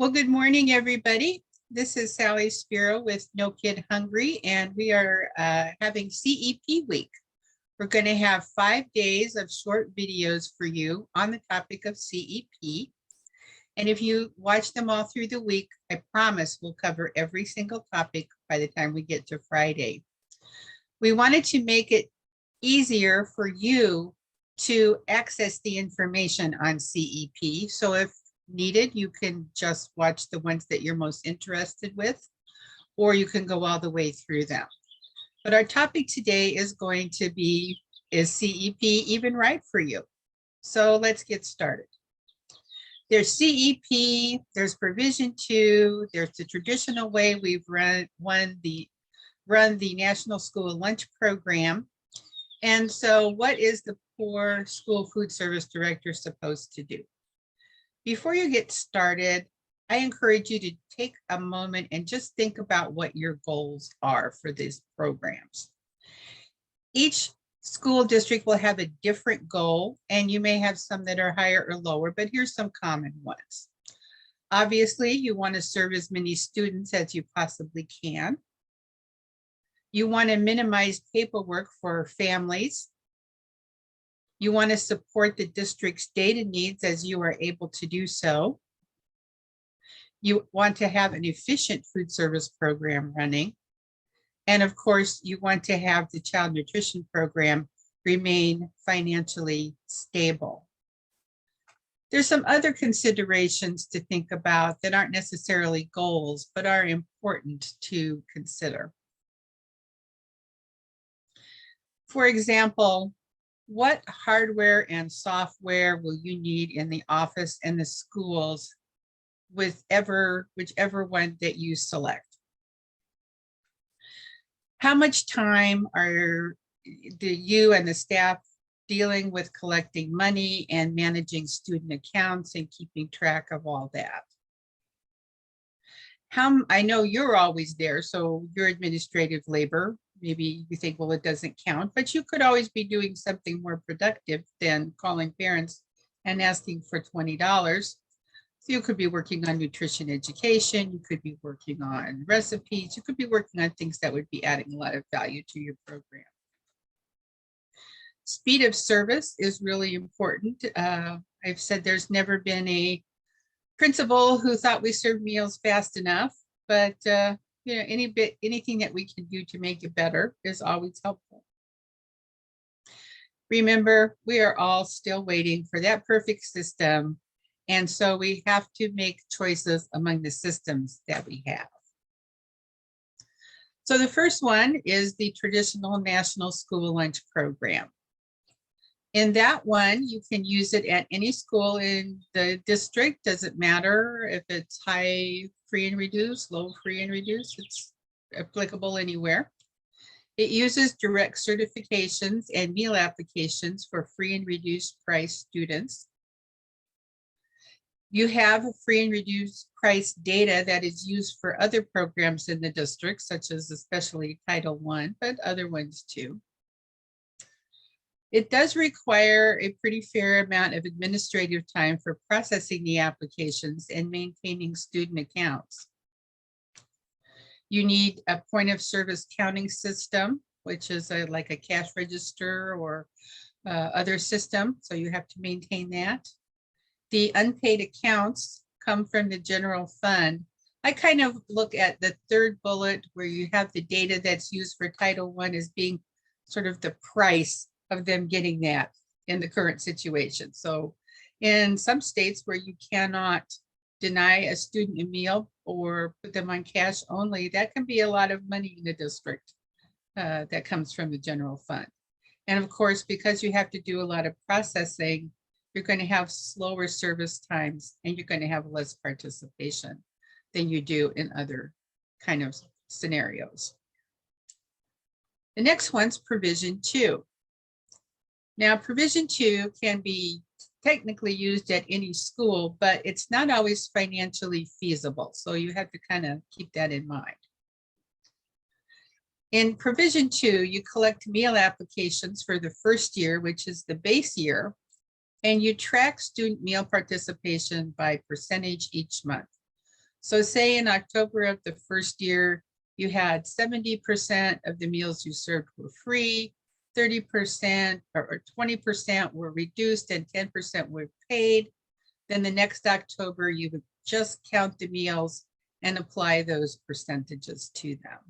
Well, good morning, everybody. This is Sally Spiro with No Kid Hungry, and we are having CEP week. We're going to have 5 days of short videos for you on the topic of CEP. And if you watch them all through the week, I promise we'll cover every single topic by the time we get to Friday. We wanted to make it easier for you to access the information on CEP. So if needed, you can just watch the ones that you're most interested with, or you can go all the way through them. But our topic today is going to be, is CEP even right for you? So let's get started. There's CEP, there's Provision 2, there's the traditional way we've run the National School Lunch Program. And so what is the poor school food service director supposed to do? Before you get started, I encourage you to take a moment and just think about what your goals are for these programs. Each school district will have a different goal, and you may have some that are higher or lower, but here's some common ones. Obviously, you want to serve as many students as you possibly can. You want to minimize paperwork for families. You want to support the district's data needs as you are able to do so. You want to have an efficient food service program running. And of course, you want to have the child nutrition program remain financially stable. There's some other considerations to think about that aren't necessarily goals, but are important to consider. For example, what hardware and software will you need in the office and the schools, whichever one that you select? How much time do you and the staff dealing with collecting money and managing student accounts and keeping track of all that? I know you're always there, so your administrative labor, maybe you think, well, it doesn't count, but you could always be doing something more productive than calling parents and asking for $20. So you could be working on nutrition education, you could be working on recipes, you could be working on things that would be adding a lot of value to your program. Speed of service is really important. I've said there's never been a principal who thought we served meals fast enough, but anything that we can do to make it better is always helpful. Remember, we are all still waiting for that perfect system, and so we have to make choices among the systems that we have. So the first one is the traditional National School Lunch Program. In that one, you can use it at any school in the district. Doesn't matter if it's high free and reduced, low free and reduced, it's applicable anywhere. It uses direct certifications and meal applications for free and reduced price students. You have free and reduced price data that is used for other programs in the district, such as especially Title I, but other ones too. It does require a pretty fair amount of administrative time for processing the applications and maintaining student accounts. You need a point of service counting system, which is like a cash register or other system, so you have to maintain that. The unpaid accounts come from the general fund. I kind of look at the third bullet where you have the data that's used for Title I as being sort of the price of them getting that in the current situation. So in some states where you cannot deny a student a meal or put them on cash only, that can be a lot of money in the district that comes from the general fund. And of course, because you have to do a lot of processing, you're going to have slower service times and you're going to have less participation than you do in other kind of scenarios. The next one's Provision 2. Now, Provision 2 can be technically used at any school, but it's not always financially feasible. So you have to kind of keep that in mind. In Provision 2, you collect meal applications for the first year, which is the base year, and you track student meal participation by percentage each month. So say in October of the first year, you had 70% of the meals you served were free, 30% or 20% were reduced, and 10% were paid. Then the next October, you would just count the meals and apply those percentages to them.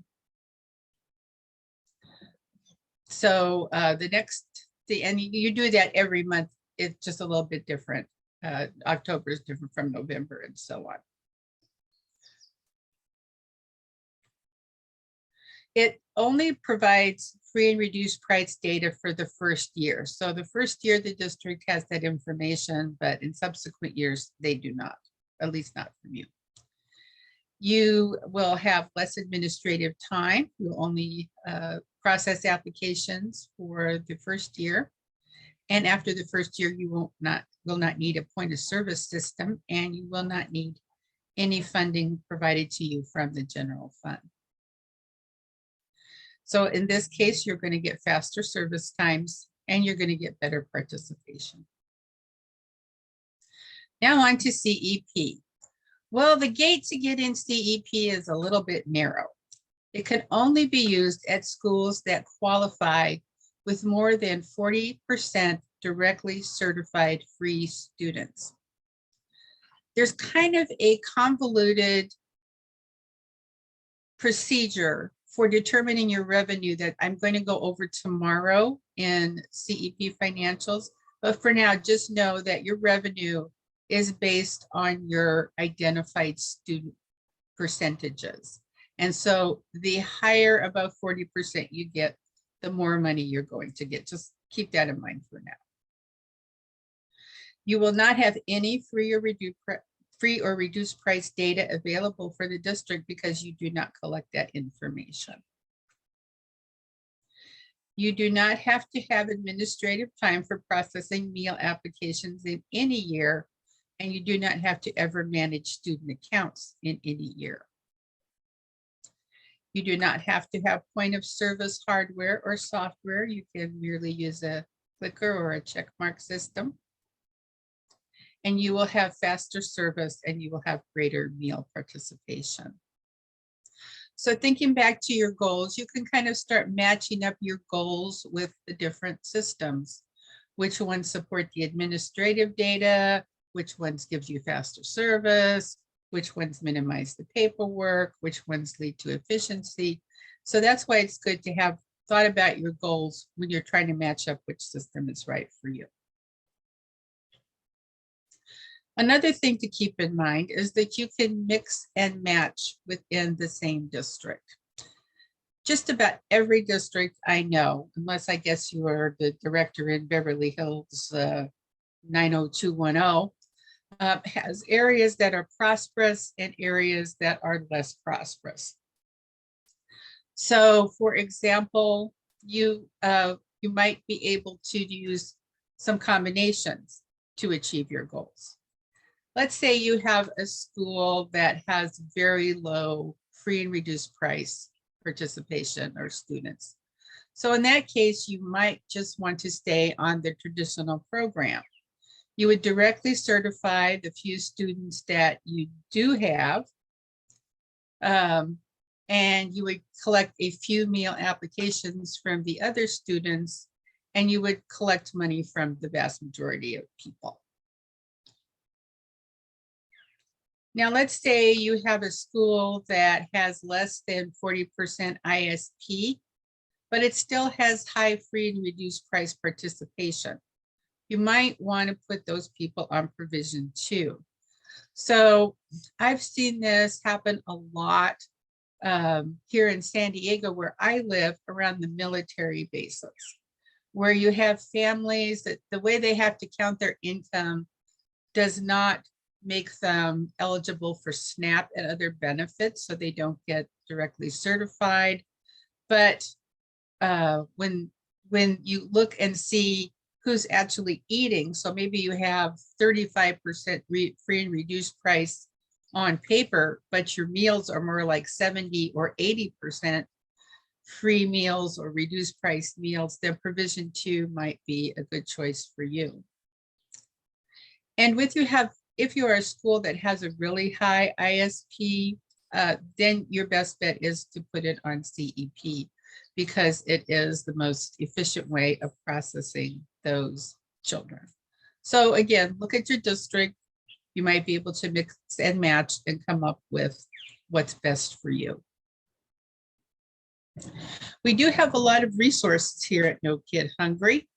So and you do that every month. It's just a little bit different. October is different from November and so on. It only provides free and reduced price data for the first year. So the first year the district has that information, but in subsequent years they do not, at least not from you. You will have less administrative time. You'll only process applications for the first year. And after the first year, you will not need a point of service system, and you will not need any funding provided to you from the general fund. So in this case, you're going to get faster service times and you're going to get better participation. Now on to CEP. Well, the gate to get in CEP is a little bit narrow. It can only be used at schools that qualify with more than 40% directly certified free students. There's kind of a convoluted procedure for determining your revenue that I'm going to go over tomorrow in CEP financials. But for now, just know that your revenue is based on your identified student percentages. And so the higher above 40% you get, the more money you're going to get. Just keep that in mind for now. You will not have any free or reduced price data available for the district because you do not collect that information. You do not have to have administrative time for processing meal applications in any year, and you do not have to ever manage student accounts in any year. You do not have to have point of service hardware or software. You can merely use a clicker or a check mark system. And you will have faster service and you will have greater meal participation. So thinking back to your goals, you can kind of start matching up your goals with the different systems. Which ones support the administrative data, which ones gives you faster service, which ones minimize the paperwork, which ones lead to efficiency. So that's why it's good to have thought about your goals when you're trying to match up which system is right for you. Another thing to keep in mind is that you can mix and match within the same district. Just about every district I know, unless I guess you are the director in Beverly Hills 90210, has areas that are prosperous and areas that are less prosperous. So for example, you might be able to use some combinations to achieve your goals. Let's say you have a school that has very low free and reduced price participation or students. So in that case, you might just want to stay on the traditional program. You would directly certify the few students that you do have, and you would collect a few meal applications from the other students, and you would collect money from the vast majority of people. Now, let's say you have a school that has less than 40% ISP, but it still has high free and reduced price participation. You might want to put those people on provision too. So I've seen this happen a lot here in San Diego, where I live, around the military bases, where you have families that the way they have to count their income does not make them eligible for SNAP and other benefits, so they don't get directly certified. But when you look and see who's actually eating, so maybe you have 35% free and reduced price on paper, but your meals are more like 70 or 80% free meals or reduced price meals, then provision 2 might be a good choice for you. And If you are a school that has a really high ISP, then your best bet is to put it on CEP because it is the most efficient way of processing those children. So again, look at your district. You might be able to mix and match and come up with what's best for you. We do have a lot of resources here at No Kid Hungry.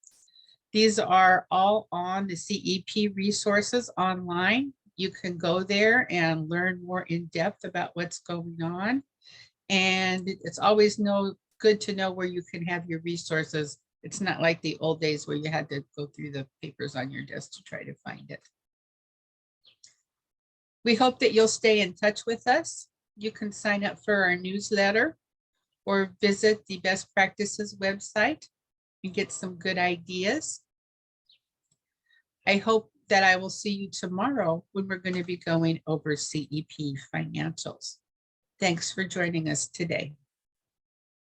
These are all on the CEP resources online. You can go there and learn more in depth about what's going on. And it's always good to know where you can have your resources. It's not like the old days where you had to go through the papers on your desk to try to find it. We hope that you'll stay in touch with us. You can sign up for our newsletter or visit the Best Practices website and get some good ideas. I hope that I will see you tomorrow when we're going to be going over CEP financials. Thanks for joining us today.